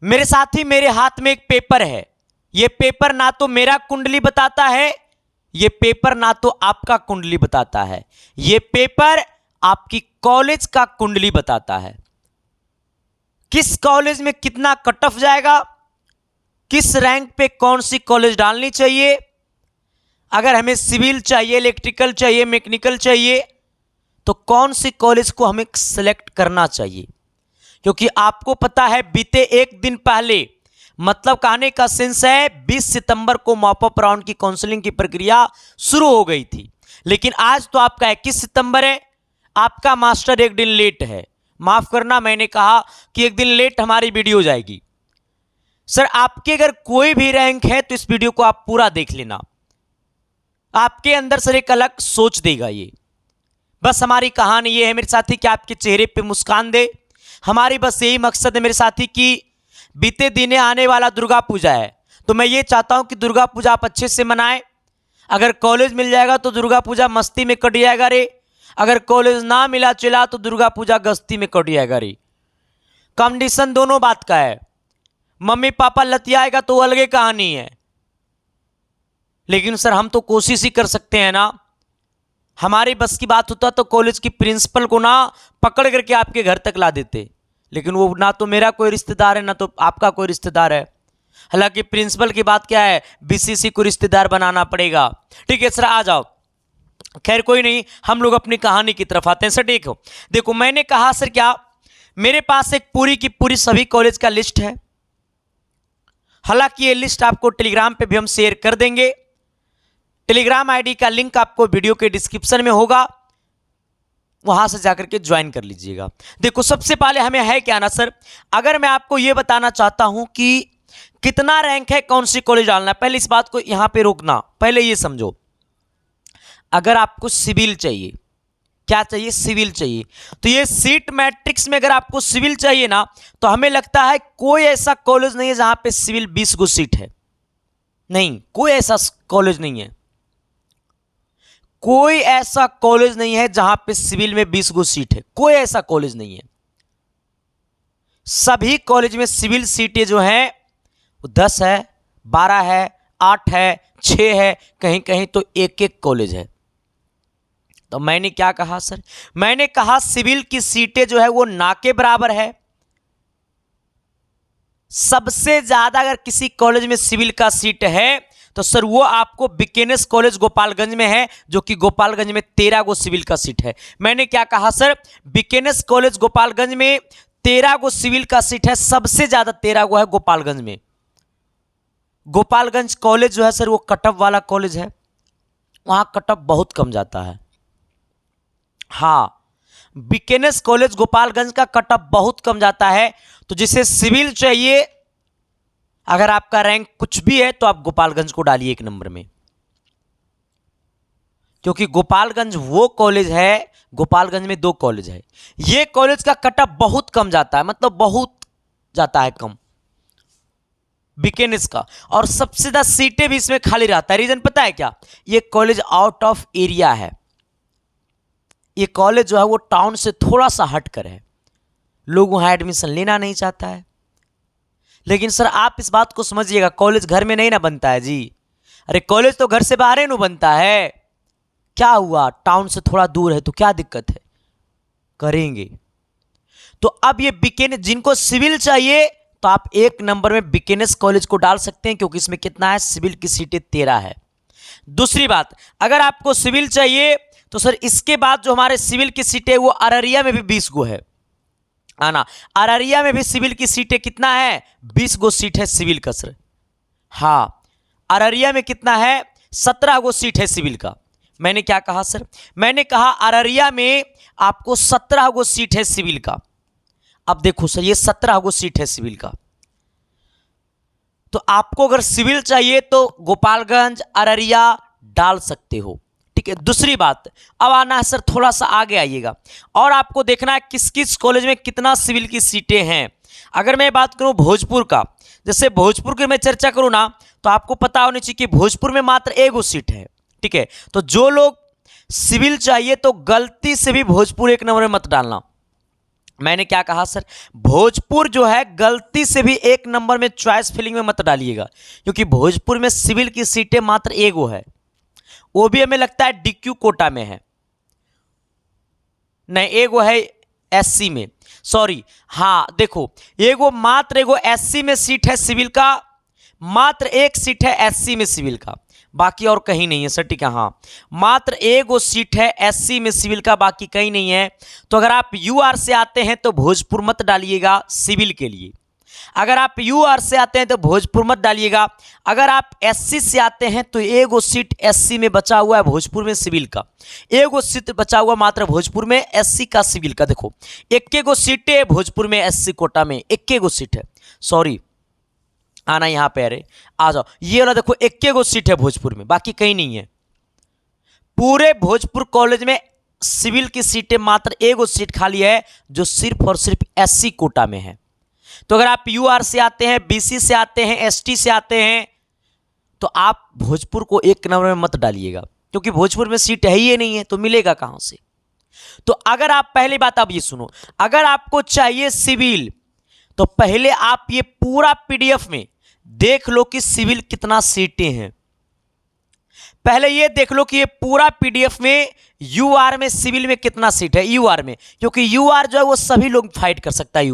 मेरे साथी, मेरे हाथ में एक पेपर है। यह पेपर ना तो मेरा कुंडली बताता है, यह पेपर ना तो आपका कुंडली बताता है। यह पेपर आपकी कॉलेज का कुंडली बताता है। किस कॉलेज में कितना कट ऑफ जाएगा, किस रैंक पे कौन सी कॉलेज डालनी चाहिए। अगर हमें सिविल चाहिए, इलेक्ट्रिकल चाहिए, मैकेनिकल चाहिए, तो कौन सी कॉलेज को हमें सेलेक्ट करना चाहिए। क्योंकि आपको पता है बीते एक दिन पहले, मतलब कहने का सेंस है 20 सितंबर को मॉपअप राउंड की काउंसलिंग की प्रक्रिया शुरू हो गई थी। लेकिन आज तो आपका 21 सितंबर है, आपका मास्टर एक दिन लेट है। माफ करना, मैंने कहा कि एक दिन लेट हमारी वीडियो जाएगी। सर, आपके अगर कोई भी रैंक है तो इस वीडियो को आप पूरा देख लेना, आपके अंदर सर एक अलग सोच देगा। ये बस हमारी कहानी ये है मेरे साथी कि आपके चेहरे पे मुस्कान दे। हमारी बस यही मकसद है मेरे साथी कि बीते दिने आने वाला दुर्गा पूजा है, तो मैं ये चाहता हूं कि दुर्गा पूजा आप अच्छे से मनाएं। अगर कॉलेज मिल जाएगा तो दुर्गा पूजा मस्ती में कट जाएगा रे, अगर कॉलेज ना मिला चला तो दुर्गा पूजा गस्ती में कट जाएगा रे। कंडीशन दोनों बात का है। मम्मी पापा लतियाएगा तो अलगे कहानी है, लेकिन सर हम तो कोशिश ही कर सकते हैं ना। हमारे बस की बात होता तो कॉलेज की प्रिंसिपल को ना पकड़ करके आपके घर तक ला देते, लेकिन वो ना तो मेरा कोई रिश्तेदार है ना तो आपका कोई रिश्तेदार है। हालांकि प्रिंसिपल की बात क्या है, बीसीसी को रिश्तेदार बनाना पड़ेगा। ठीक है सर, आ जाओ। खैर कोई नहीं, हम लोग अपनी कहानी की तरफ आते हैं। सर देखो मैंने कहा सर क्या, मेरे पास एक पूरी की पूरी सभी कॉलेज का लिस्ट है। हालांकि ये लिस्ट आपको टेलीग्राम पे भी हम शेयर कर देंगे। टेलीग्राम आईडी का लिंक आपको वीडियो के डिस्क्रिप्शन में होगा, वहां से जाकर के ज्वाइन कर लीजिएगा। देखो सबसे पहले हमें है क्या ना सर, अगर मैं आपको यह बताना चाहता हूं कि कितना रैंक है, कौन सी कॉलेज डालना है, पहले इस बात को यहां पे रोकना। पहले ये समझो, अगर आपको सिविल चाहिए, क्या चाहिए, सिविल चाहिए, तो ये सीट मैट्रिक्स में अगर आपको सिविल चाहिए ना, तो हमें लगता है कोई ऐसा कॉलेज नहीं है जहां पे सिविल 20 गो सीट है। नहीं, कोई ऐसा कॉलेज नहीं है, कोई ऐसा कॉलेज नहीं है जहां पे सिविल में 20 गो सीट है। कोई ऐसा कॉलेज नहीं है। सभी कॉलेज में सिविल सीटें जो हैं वो 10 है, 12 है, 8 है, 6 है, कहीं कहीं तो एक कॉलेज है। तो मैंने क्या कहा सर, मैंने कहा सिविल की सीटें जो है वो ना के बराबर है। सबसे ज्यादा अगर किसी कॉलेज में सिविल का सीट है तो सर वो आपको बीकेनेस कॉलेज गोपालगंज में है, जो कि गोपालगंज में 13 गो सिविल का सीट है। मैंने क्या कहा सर, बीकेनेस कॉलेज गोपालगंज में 13 गो सिविल का सीट है, सबसे ज्यादा 13 गो है गोपालगंज में। गोपालगंज कॉलेज जो है सर वो कटअप वाला कॉलेज है, वहां कटअप बहुत कम जाता है। हाँ, बीकेनेस कॉलेज गोपालगंज का कटअप बहुत कम जाता है। तो जिसे सिविल चाहिए, अगर आपका रैंक कुछ भी है तो आप गोपालगंज को डालिए 1 नंबर में, क्योंकि गोपालगंज वो कॉलेज है, गोपालगंज में 2 कॉलेज है, ये कॉलेज का कटअप बहुत कम जाता है, मतलब बहुत जाता है कम बीकेनेस का, और सबसे ज्यादा सीटें भी इसमें खाली रहता है। रीजन पता है क्या, ये कॉलेज आउट ऑफ एरिया है। ये कॉलेज जो है वो टाउन से थोड़ा सा हटकर है, लोग वहां एडमिशन लेना नहीं चाहता है। लेकिन सर आप इस बात को समझिएगा, कॉलेज घर में नहीं ना बनता है जी। अरे कॉलेज तो घर से बाहर ही नहीं बनता है। क्या हुआ, टाउन से थोड़ा दूर है तो क्या दिक्कत है, करेंगे। तो अब ये बीकेनेस, जिनको सिविल चाहिए तो आप 1 नंबर में बीकेनेस कॉलेज को डाल सकते हैं, क्योंकि इसमें कितना है, सिविल की सीटें 13 है। दूसरी बात, अगर आपको सिविल चाहिए तो सर इसके बाद जो हमारे सिविल की सीटें वो अररिया में भी 20 गो है आना। अररिया में भी सिविल की सीटें कितना है, 20 गो सीट है सिविल का सर। हाँ, अररिया में कितना है, 17 गो सीट है सिविल का। मैंने क्या कहा सर, मैंने कहा अररिया में आपको 17 गो सीट है सिविल का। अब देखो सर, ये 17 गो सीट है सिविल का, तो आपको अगर सिविल चाहिए तो गोपालगंज, अररिया डाल सकते हो। ठीक है। दूसरी बात, अब आना है सर थोड़ा सा आगे आइएगा, और आपको देखना है किस किस कॉलेज में कितना सिविल की सीटें हैं। अगर मैं बात करूं भोजपुर का, जैसे भोजपुर की मैं चर्चा करूं ना, तो आपको पता होनी चाहिए कि भोजपुर में मात्र 1 सीट है। ठीक है, तो जो लोग सिविल चाहिए तो गलती से भी भोजपुर 1 नंबर में मत डालना। मैंने क्या कहा सर, भोजपुर जो है गलती से भी 1 नंबर में चॉइस फिलिंग में मत डालिएगा, क्योंकि भोजपुर में सिविल की सीटें मात्र एगो है, वो भी हमें लगता है डीक्यू कोटा में है, नहीं एगो है एससी में, सॉरी, हाँ देखो एगो मात्र एगो एससी में सीट है सिविल का, मात्र एक सीट है एससी में सिविल का, बाकी और कहीं नहीं है सर, ठीक है, हाँ मात्र एगो सीट है एससी में सिविल का, बाकी कहीं नहीं है। तो अगर आप यूआर से आते हैं तो भोजपुर मत डालिएगा सिविल के लिए, अगर आप यूआर से आते हैं तो भोजपुर मत डालिएगा, अगर आप एससी से आते हैं तो एगो सीट एससी में बचा हुआ है भोजपुर में सिविल का, एगो सीट बचा हुआ मात्र भोजपुर में एससी का सिविल का, देखो एक गो सीट है भोजपुर में एससी कोटा में, एक गो सीट है, सॉरी आना यहाँ पे, अरे आ जाओ, ये वाला देखो एक गो सीट है भोजपुर में, बाकी कहीं नहीं है। पूरे भोजपुर कॉलेज में सिविल की सीटें मात्र एगो सीट खाली है जो सिर्फ और सिर्फ एससी कोटा में है। तो अगर आप यूआर से आते हैं, बीसी से आते हैं, एसटी से आते हैं, तो आप भोजपुर को 1 नंबर में मत डालिएगा, क्योंकि भोजपुर में सीट है ही नहीं है, तो मिलेगा कहां से। तो अगर आप, पहली बात आप ये सुनो, अगर आपको चाहिए सिविल तो पहले आप ये पूरा पीडीएफ में देख लो कि सिविल कितना सीटें हैं, पहले ये देख लो कि ये पूरा पीडीएफ में यूआर में सिविल में कितना सीट है, यूआर में, क्योंकि यूआर जो है वो सभी लोग फाइट कर सकता है।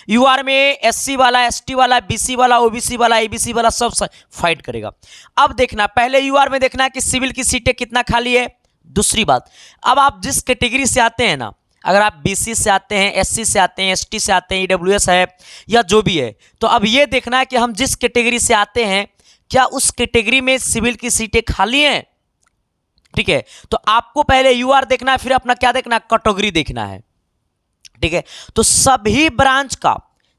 यूआर में एससी वाला, एसटी वाला, बीसी वाला, ओबीसी वाला, एबीसी वाला सब फाइट करेगा। अब देखना, पहले यूआर में देखना है कि सिविल की सीटें कितना खाली है। दूसरी बात, अब आप जिस कैटेगरी से आते हैं ना, अगर आप बीसी से आते हैं, एससी से आते हैं, एसटी से आते हैं, ईडब्ल्यूएस है या जो भी है, तो अब ये देखना है कि हम जिस कैटेगरी से आते हैं क्या उस कैटेगरी में सिविल की सीटें खाली हैं, ठीक है। तो आपको पहले यूआर देखना है, फिर अपना क्या देखना है, कैटेगरी देखना है, ठीक है। तो सभी ब्रांच का,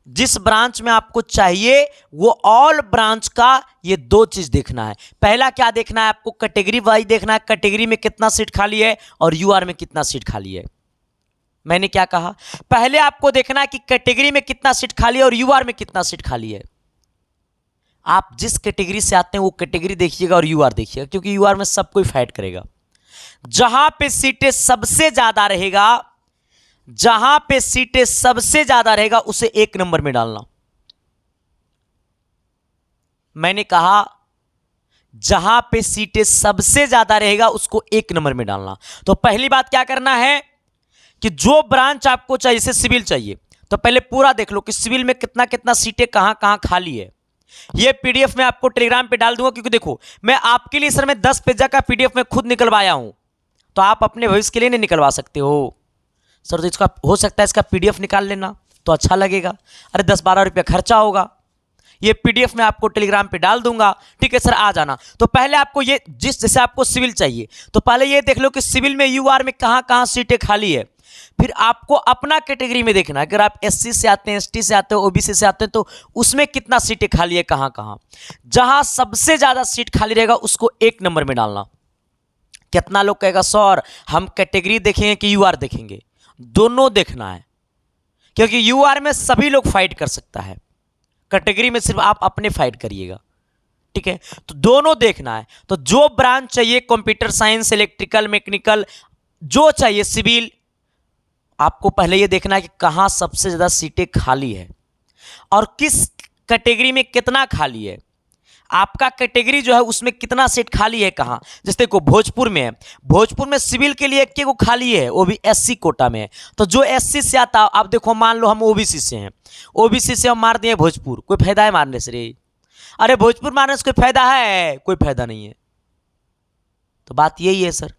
जिस ब्रांच में आपको चाहिए वो ऑल ब्रांच का ये 2 चीज देखना है। पहला क्या देखना है आपको, कैटेगरी वाइज देखना है, कैटेगरी में कितना सीट खाली है और यूआर में कितना सीट खाली है। मैंने क्या कहा, पहले आपको देखना है कि कैटेगरी में कितना सीट खाली है और यूआर में कितना सीट खाली है। आप जिस कैटेगरी से आते हैं वो कैटेगरी देखिएगा और यूआर देखिएगा, क्योंकि यूआर में सब कोई फाइट करेगा। जहां पे सीटें सबसे ज्यादा रहेगा, जहां पे सीटें सबसे ज्यादा रहेगा उसे 1 नंबर में डालना। मैंने कहा जहां पे सीटें सबसे ज्यादा रहेगा उसको 1 नंबर में डालना। तो पहली बात क्या करना है कि जो ब्रांच आपको चाहिए, जैसे सिविल चाहिए, तो पहले पूरा देख लो कि सिविल में कितना कितना सीटें कहां कहां खाली है। ये पीडीएफ मैं आपको टेलीग्राम पे डाल दूंगा, क्योंकि देखो मैं आपके लिए सर मैं 10 पेज का पीडीएफ में खुद निकलवाया हूं, तो आप अपने भविष्य के लिए नहीं निकलवा सकते हो सर। तो इसका हो सकता है इसका पीडीएफ निकाल लेना तो अच्छा लगेगा। अरे 10-12 रुपया खर्चा होगा। ये पीडीएफ मैं आपको टेलीग्राम पे डाल दूंगा, ठीक है सर, आ जाना। तो पहले आपको ये जैसे आपको सिविल चाहिए तो पहले ये देख लो कि सिविल में यूआर में कहां कहां सीटें खाली है। फिर आपको अपना कैटेगरी में देखना है, अगर आप एससी से आते हैं, एसटी से आते हैं, ओबीसी से आते हैं, तो उसमें कितना सीटें खाली है, कहां कहां। जहां सबसे ज्यादा सीट खाली रहेगा उसको 1 नंबर में डालना। कितना लोग कहेगा सर हम कैटेगरी देखेंगे कि यूआर देखेंगे, दोनों देखना है, क्योंकि यूआर में सभी लोग फाइट कर सकता है, कैटेगरी में सिर्फ आप अपने फाइट करिएगा, ठीक है। तो दोनों देखना है। तो जो ब्रांच चाहिए, कंप्यूटर साइंस, इलेक्ट्रिकल, मैकेनिकल, जो चाहिए सिविल, आपको पहले ये देखना है कि कहां सबसे ज्यादा सीटें खाली है और किस कैटेगरी में कितना खाली है। आपका कैटेगरी जो है उसमें कितना सीट खाली है, कहां। जैसे देखो भोजपुर में है, भोजपुर में सिविल के लिए 1 खाली है, वो भी एससी कोटा में है। तो जो एससी से आता, आप देखो मान लो हम ओबीसी से हैं, ओबीसी से हम मार दिए भोजपुर, कोई फायदा है मारने से रे? अरे भोजपुर मारने से कोई फायदा है? कोई फायदा नहीं है। तो बात यही है सर,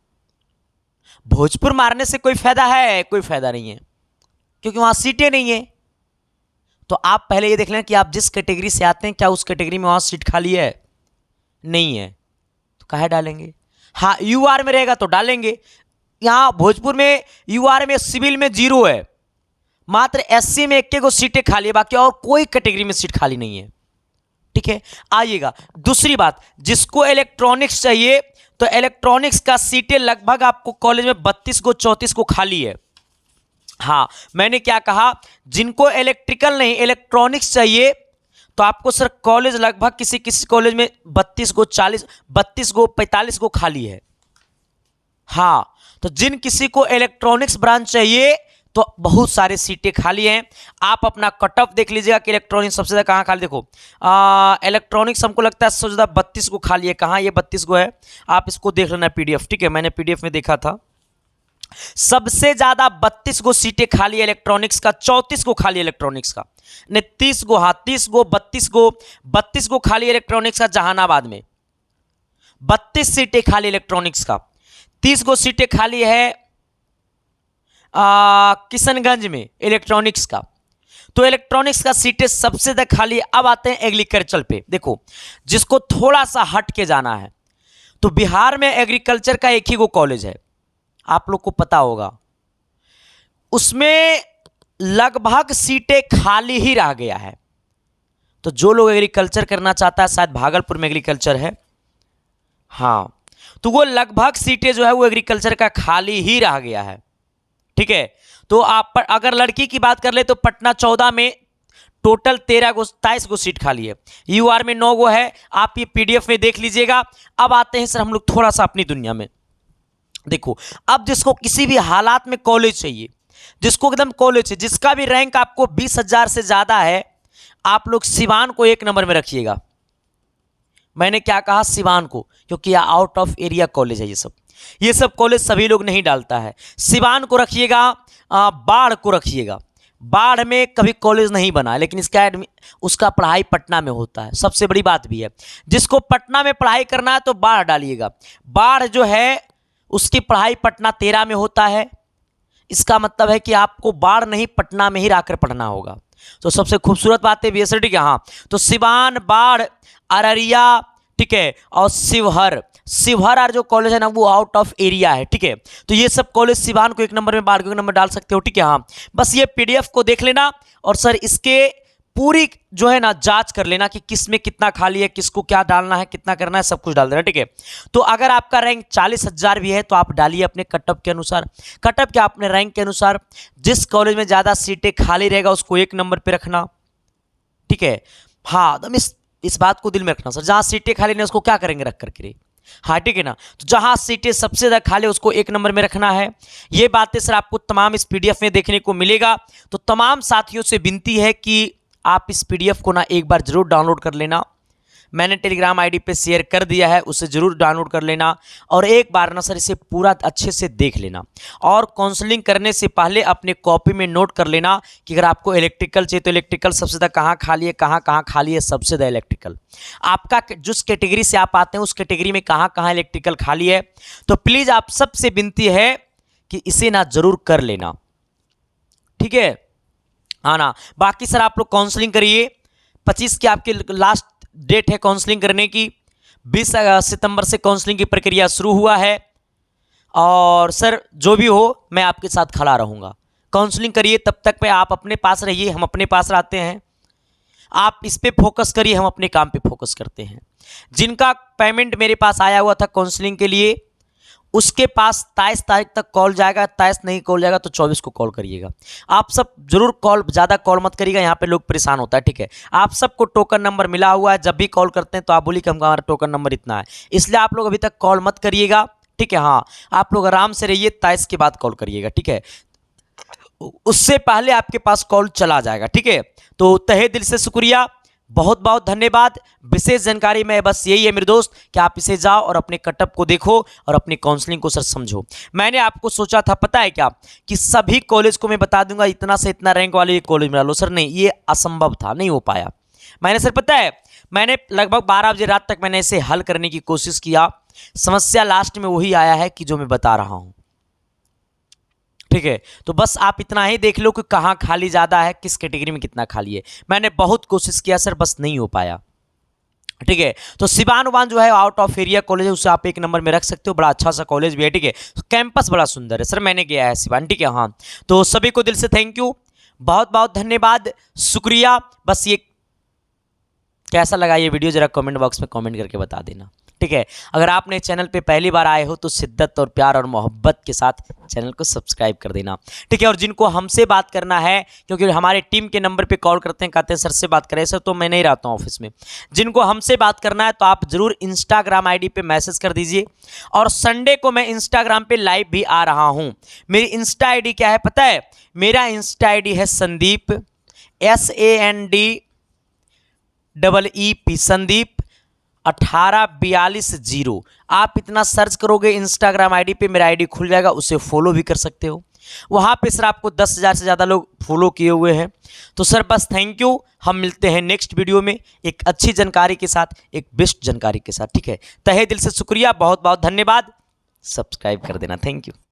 भोजपुर मारने से कोई फायदा है? कोई फायदा नहीं है, क्योंकि वहां सीटें नहीं है। तो आप पहले ये देख लें कि आप जिस कैटेगरी से आते हैं क्या उस कैटेगरी में वहां सीट खाली है, नहीं है, तो काहे डालेंगे। हाँ यूआर में रहेगा तो डालेंगे। यहां भोजपुर में यूआर में सिविल में 0 है, मात्र एससी में 1 सीटें खाली है, बाकी और कोई कैटेगरी में सीट खाली नहीं है, ठीक है। आइएगा दूसरी बात, जिसको इलेक्ट्रॉनिक्स चाहिए तो इलेक्ट्रॉनिक्स का सीटें लगभग आपको कॉलेज में 32-34 को खाली है। हाँ मैंने क्या कहा, जिनको इलेक्ट्रिकल नहीं इलेक्ट्रॉनिक्स चाहिए तो आपको सर कॉलेज लगभग किसी किसी कॉलेज में 32 को 40, 32 को 45 को खाली है। हाँ तो जिन किसी को इलेक्ट्रॉनिक्स ब्रांच चाहिए तो बहुत सारे सीटें खाली हैं। आप अपना कट ऑफ देख लीजिएगा कि इलेक्ट्रॉनिक्स सबसे ज़्यादा कहाँ खाली। देखो इलेक्ट्रॉनिक्स हमको लगता है सबसे ज़्यादा 32 को खाली है। कहाँ ये 32 को है, आप इसको देख लेना पीडीएफ, ठीक है, मैंने पीडीएफ में देखा था। सबसे ज्यादा 32 गो सीटें खाली है इलेक्ट्रॉनिक्स का, 34 को खाली इलेक्ट्रॉनिक्स का, ने 30 गो, हाँ 30 गो, 32 गो खाली इलेक्ट्रॉनिक्स का जहानाबाद में। 32 सीटें खाली इलेक्ट्रॉनिक्स का। 30 गो सीटें खाली है किशनगंज में इलेक्ट्रॉनिक्स का। तो इलेक्ट्रॉनिक्स का सीटें सबसे ज्यादा खाली है। अब आते हैं एग्रीकल्चर पे। देखो जिसको थोड़ा सा हट के जाना है, तो बिहार में एग्रीकल्चर का एक ही गो कॉलेज है, आप लोग को पता होगा, उसमें लगभग सीटें खाली ही रह गया है। तो जो लोग एग्रीकल्चर करना चाहता है, शायद भागलपुर में एग्रीकल्चर है, हाँ, तो वो लगभग सीटें जो है वो एग्रीकल्चर का खाली ही रह गया है, ठीक है। तो आप अगर लड़की की बात कर ले तो पटना 14 में टोटल 23 गो सीट खाली है। यूआर में 9 गो है, आप ये पीडीएफ में देख लीजिएगा। अब आते हैं सर हम लोग थोड़ा सा अपनी दुनिया में। देखो अब जिसको किसी भी हालात में कॉलेज चाहिए, जिसको एकदम कॉलेज है, जिसका भी रैंक आपको 20,000 से ज्यादा है, आप लोग सिवान को 1 नंबर में रखिएगा। मैंने क्या कहा, सिवान को, क्योंकि यह आउट ऑफ एरिया कॉलेज है। ये सब कॉलेज सभी लोग नहीं डालता है। सिवान को रखिएगा, बाढ़ को रखिएगा। बाढ़ में कभी कॉलेज नहीं बना, लेकिन उसका पढ़ाई पटना में होता है। सबसे बड़ी बात भी है, जिसको पटना में पढ़ाई करना है तो बाढ़ डालिएगा। बाढ़ जो है उसकी पढ़ाई पटना 13 में होता है। इसका मतलब है कि आपको बाढ़ नहीं, पटना में ही रहकर पढ़ना होगा। तो सबसे खूबसूरत बात है बीएसआर, ठीक है, हाँ। तो सिवान, बाढ़, अररिया, ठीक है, और शिवहर जो कॉलेज है ना वो आउट ऑफ एरिया है, ठीक है। तो ये सब कॉलेज सिवान को 1 नंबर में, बाढ़ को 1 नंबर डाल सकते हो, ठीक है, हाँ। बस ये पीडीएफ को देख लेना और सर इसके पूरी जो है ना जांच कर लेना कि किस में कितना खाली है, किसको क्या डालना है, कितना करना है, सब कुछ डाल देना, ठीक है। तो अगर आपका रैंक 40,000 भी है तो आप डालिए अपने कटअप के अनुसार, कटअप क्या अपने रैंक के अनुसार। जिस कॉलेज में ज़्यादा सीटें खाली रहेगा उसको 1 नंबर पे रखना, ठीक है, हाँ। तो इस बात को दिल में रखना सर, जहाँ सीटें खाली नहीं उसको क्या करेंगे रख करके, हाँ, ठीक है ना। तो जहां सीटें सबसे ज्यादा खाली उसको 1 नंबर में रखना है। ये बातें सर आपको तमाम इस पीडीएफ में देखने को मिलेगा। तो तमाम साथियों से विनती है कि आप इस पीडीएफ को ना एक बार जरूर डाउनलोड कर लेना। मैंने टेलीग्राम आईडी पे शेयर कर दिया है, उसे जरूर डाउनलोड कर लेना और एक बार ना सर इसे पूरा अच्छे से देख लेना। और काउंसलिंग करने से पहले अपने कॉपी में नोट कर लेना कि अगर आपको इलेक्ट्रिकल चाहिए तो इलेक्ट्रिकल सबसे ज़्यादा कहाँ खाली है, कहाँ खाली है, सबसे ज़्यादा इलेक्ट्रिकल। आपका जिस कैटेगरी से आप आते हैं उस कैटेगरी में कहाँ इलेक्ट्रिकल खाली है। तो प्लीज़ आप सबसे विनती है कि इसे ना जरूर कर लेना, ठीक है, हाँ ना। बाकी सर आप लोग काउंसलिंग करिए। 25 की आपकी लास्ट डेट है काउंसलिंग करने की। 20 सितंबर से काउंसलिंग की प्रक्रिया शुरू हुआ है और सर जो भी हो मैं आपके साथ खड़ा रहूँगा। काउंसलिंग करिए, तब तक पे आप अपने पास रहिए, हम अपने पास रहते हैं। आप इस पे फोकस करिए, हम अपने काम पे फोकस करते हैं। जिनका पेमेंट मेरे पास आया हुआ था काउंसलिंग के लिए उसके पास 23 तारीख तक कॉल जाएगा। 23 नहीं कॉल जाएगा तो 24 को कॉल करिएगा। आप सब जरूर ज़्यादा कॉल मत करिएगा, यहाँ पे लोग परेशान होता है, ठीक है। आप सबको टोकन नंबर मिला हुआ है, जब भी कॉल करते हैं तो आप बोलिए कि हमारा टोकन नंबर इतना है, इसलिए आप लोग अभी तक कॉल मत करिएगा, ठीक है, हाँ। आप लोग आराम से रहिए, 23 के बाद कॉल करिएगा, ठीक है। उससे पहले आपके पास कॉल चला जाएगा, ठीक है। तो तहे दिल से शुक्रिया, बहुत बहुत धन्यवाद। विशेष जानकारी में बस यही है मेरे दोस्त कि आप इसे जाओ और अपने कटअप को देखो और अपनी काउंसलिंग को सर समझो। मैंने आपको सोचा था पता है क्या कि सभी कॉलेज को मैं बता दूंगा इतना से इतना रैंक वाले कॉलेज में डालो, सर नहीं, ये असंभव था, नहीं हो पाया। मैंने सर पता है मैंने लगभग 12 बजे रात तक मैंने इसे हल करने की कोशिश किया। समस्या लास्ट में वही आया है कि जो मैं बता रहा हूँ, ठीक है। तो बस आप इतना ही देख लो कि कहाँ खाली ज़्यादा है, किस कैटेगरी में कितना खाली है। मैंने बहुत कोशिश किया सर, बस नहीं हो पाया, ठीक है। तो सिवान उबान जो है आउट ऑफ एरिया कॉलेज है, उसे आप 1 नंबर में रख सकते हो। बड़ा अच्छा सा कॉलेज भी है, ठीक है। तो कैंपस बड़ा सुंदर है सर, मैंने गया है सिवान, ठीक है, हाँ। तो सभी को दिल से थैंक यू, बहुत बहुत धन्यवाद, शुक्रिया। बस ये कैसा लगा ये वीडियो जरा कमेंट बॉक्स में कमेंट करके बता देना। ठीक है। अगर आपने चैनल पे पहली बार आए हो तो शिद्दत और प्यार और मोहब्बत के साथ चैनल को सब्सक्राइब कर देना, ठीक है। और जिनको हमसे बात करना है, क्योंकि हमारे टीम के नंबर पे कॉल करते हैं, कहते हैं सर से बात करें, सर तो मैं नहीं रहता हूँ ऑफिस में। जिनको हमसे बात करना है तो आप जरूर इंस्टाग्राम आईडी पे मैसेज कर दीजिए। और संडे को मैं इंस्टाग्राम पे लाइव भी आ रहा हूँ। मेरी इंस्टा आईडी क्या है पता है? मेरा इंस्टा आईडी है संदीप, SANDEEP, संदीप 18420। आप इतना सर्च करोगे इंस्टाग्राम आईडी पे, मेरा आईडी खुल जाएगा, उसे फॉलो भी कर सकते हो। वहाँ पे सर आपको 10,000 से ज़्यादा लोग फॉलो किए हुए हैं। तो सर बस थैंक यू, हम मिलते हैं नेक्स्ट वीडियो में एक अच्छी जानकारी के साथ, एक बेस्ट जानकारी के साथ, ठीक है। तहे दिल से शुक्रिया, बहुत बहुत धन्यवाद। सब्सक्राइब कर देना, थैंक यू।